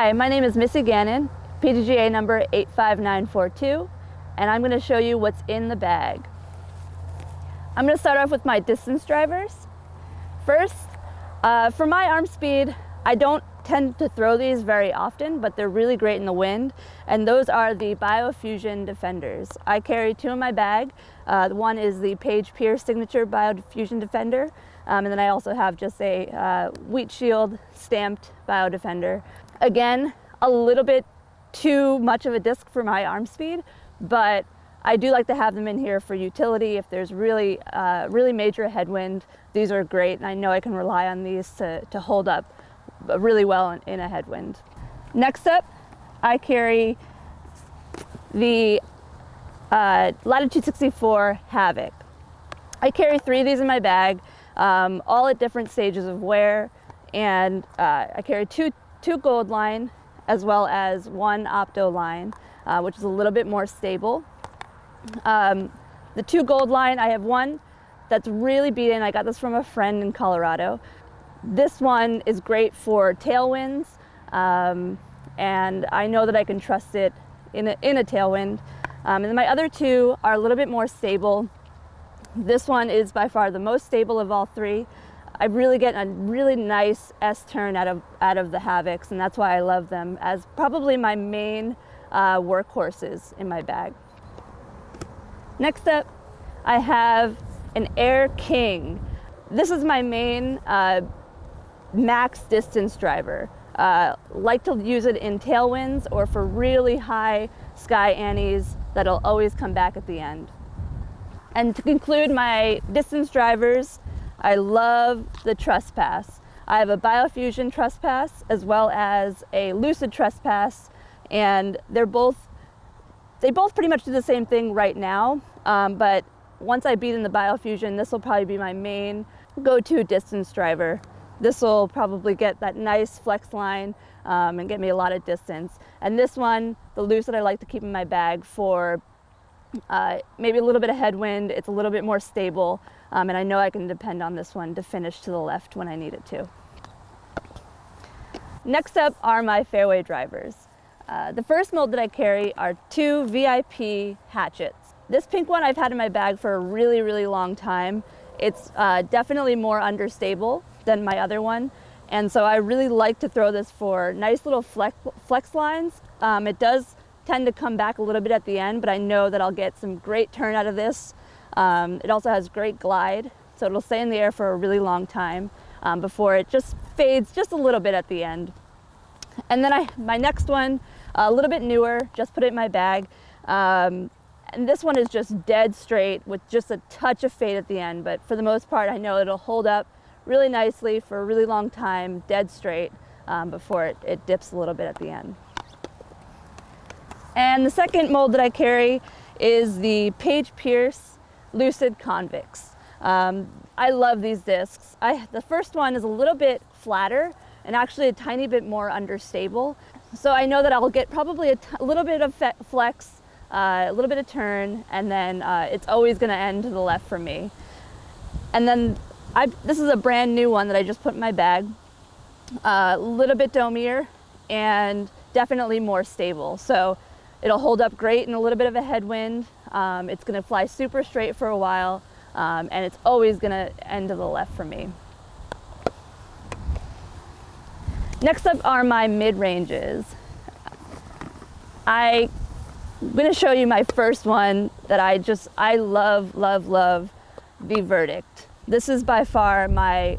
Hi, my name is Missy Gannon, PDGA number 85942, and I'm going to show you what's in the bag. I'm going to start off with my distance drivers. First, for my arm speed, I don't tend to throw these very often, but they're really great in the wind, and those are the Biofusion Defenders. I carry two in my bag. One is the Page Pierce Signature Biofusion Defender, and then I also have just a Wheat Shield stamped Biodefender. Again, a little bit too much of a disc for my arm speed, but I do like to have them in here for utility. If there's really major headwind, these are great, and I know I can rely on these to hold up really well in a headwind. Next up, I carry the Latitude 64 Havoc. I carry three of these in my bag, all at different stages of wear, and I carry two gold line as well as one opto line, which is a little bit more stable. The two gold line, I have one that's really beaten. I got this from a friend in Colorado. This one is great for tailwinds, and I know that I can trust it in a tailwind. And then my other two are a little bit more stable. This one is by far the most stable of all three. I really get a really nice S-turn out of the Havocs, and that's why I love them as probably my main workhorses in my bag. Next up, I have an Air King. This is my main max distance driver. Like to use it in tailwinds or for really high sky annies that'll always come back at the end. And to conclude my distance drivers, I love the Trespass. I have a Biofusion Trespass as well as a Lucid Trespass, and they both pretty much do the same thing right now, but once I beat in the Biofusion, this will probably be my main go-to distance driver. This will probably get that nice flex line and get me a lot of distance. And this one, the Lucid, I like to keep in my bag for maybe a little bit of headwind. It's a little bit more stable, and I know I can depend on this one to finish to the left when I need it to. Next up are my Fairway Drivers. The first mold that I carry are two VIP Hatchets. This pink one I've had in my bag for a really long time. It's definitely more understable than my other one, and so I really like to throw this for nice little flex lines. It does tend to come back a little bit at the end, but I know that I'll get some great turn out of this. It also has great glide, so it'll stay in the air for a really long time before it just fades just a little bit at the end. And then my next one, a little bit newer, just put it in my bag. And this one is just dead straight with just a touch of fade at the end, but for the most part, I know it'll hold up really nicely for a really long time, dead straight, before it dips a little bit at the end. And the second mold that I carry is the Page Pierce Lucid Convicts. I love these discs. The first one is a little bit flatter and actually a tiny bit more understable. So I know that I'll get probably a little bit of flex, a little bit of turn, and then it's always going to end to the left for me. And then this is a brand new one that I just put in my bag. A little bit domier and definitely more stable. So it'll hold up great in a little bit of a headwind. It's going to fly super straight for a while, and it's always going to end to the left for me. Next up are my mid-ranges. I'm going to show you my first one that I love the Verdict. This is by far my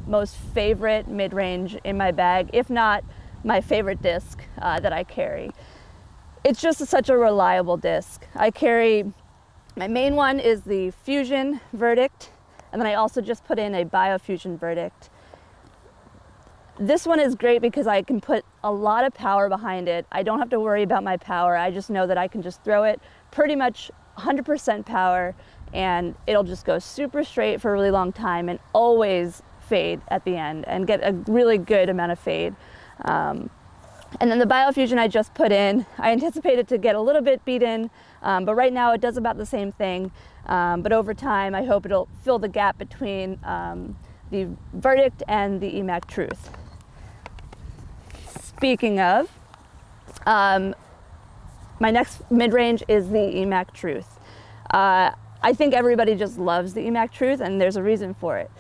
most favorite mid-range in my bag, if not my favorite disc that I carry. It's just such a reliable disc. My main one is the Fusion Verdict, and then I also just put in a Biofusion Verdict. This one is great because I can put a lot of power behind it. I don't have to worry about my power. I just know that I can just throw it pretty much 100% power, and it'll just go super straight for a really long time and always fade at the end and get a really good amount of fade. And then the Biofusion I just put in, I anticipate it to get a little bit beaten, but right now it does about the same thing. But over time, I hope it'll fill the gap between the Verdict and the EMAC Truth. Speaking of, my next mid-range is the EMAC Truth. I think everybody just loves the EMAC Truth, and there's a reason for it.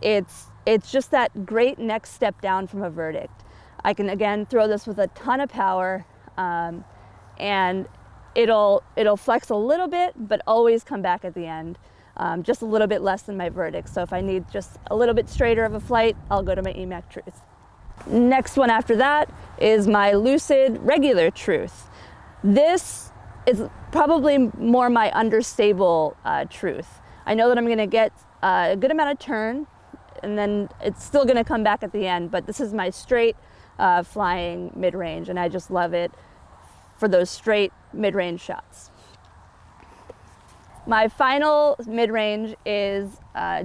It's just that great next step down from a verdict. I can again throw this with a ton of power, and it'll flex a little bit, but always come back at the end, just a little bit less than my verdict. So if I need just a little bit straighter of a flight, I'll go to my EMAC Truth. Next one after that is my Lucid regular Truth. This is probably more my understable Truth. I know that I'm going to get a good amount of turn, and then it's still going to come back at the end, but this is my straight flying mid-range, and I just love it for those straight mid-range shots. My final mid-range is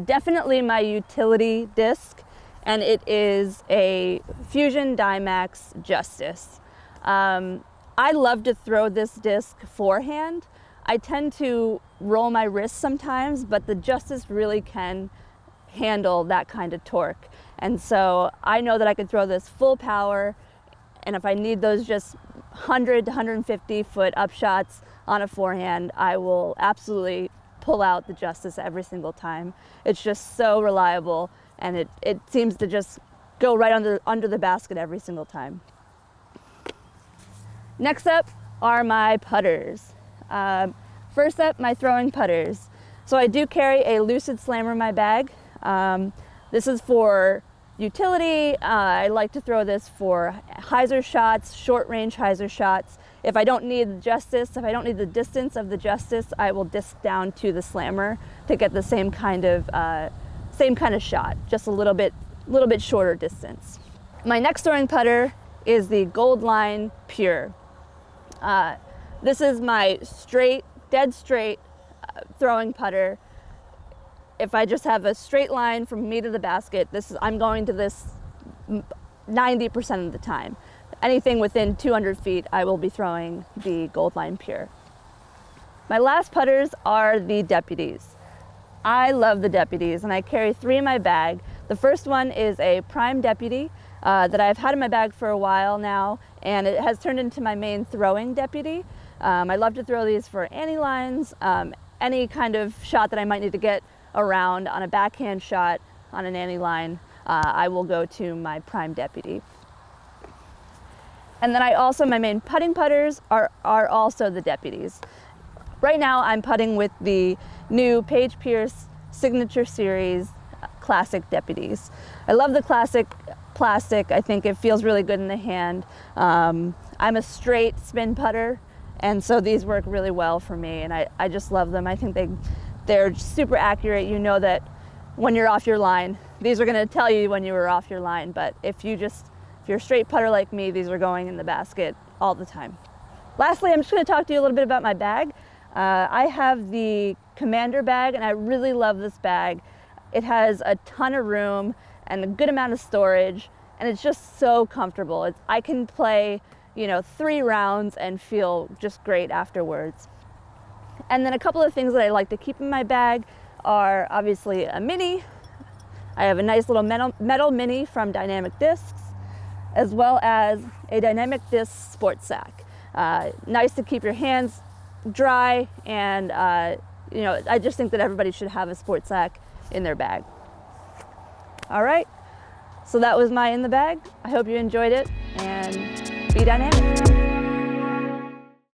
definitely my utility disc, and it is a Fusion Dymax Justice. I love to throw this disc forehand. I tend to roll my wrists sometimes, but the Justice really can handle that kind of torque. And so I know that I could throw this full power, and if I need those just 100 to 150 foot up shots on a forehand, I will absolutely pull out the Justice every single time. It's just so reliable, and it seems to just go right under the basket every single time. Next up are my putters. First up, my throwing putters. So I do carry a Lucid Slammer in my bag. This is for utility. I like to throw this for hyzer shots, short range hyzer shots. If I don't need the Justice, if I don't need the distance of the Justice, I will disc down to the Slammer to get the same kind of shot, just a little bit shorter distance. My next throwing putter is the Gold Line Pure. This is my dead straight throwing putter. If I just have a straight line from me to the basket, I'm going to this 90% of the time. Anything within 200 feet, I will be throwing the Gold Line Pure. My last putters are the Deputies. I love the Deputies, and I carry 3 in my bag. The first one is a Prime Deputy that I've had in my bag for a while now, and it has turned into my main throwing Deputy. I love to throw these for ante lines, any kind of shot that I might need to get around on a backhand shot on an ante line. I will go to my Prime Deputy. And then my main putting putters are also the Deputies. Right now I'm putting with the new Paige Pierce Signature Series Classic Deputies. I love the classic plastic. I think it feels really good in the hand. I'm a straight spin putter, and so these work really well for me, and I just love them. I think they're super accurate. You know that when you're off your line, these are going to tell you when you were off your line, but if you're a straight putter like me, these are going in the basket all the time. Lastly, I'm just going to talk to you a little bit about my bag. I have the Commander bag, and I really love this bag. It has a ton of room and a good amount of storage, and it's just so comfortable. I can play, 3 rounds and feel just great afterwards. And then a couple of things that I like to keep in my bag are obviously a mini. I have a nice little metal mini from Dynamic Discs, as well as a Dynamic Disc sports sack. Nice to keep your hands dry, and I just think that everybody should have a sports sack in their bag. All right, so that was my in the bag. I hope you enjoyed it, and be dynamic.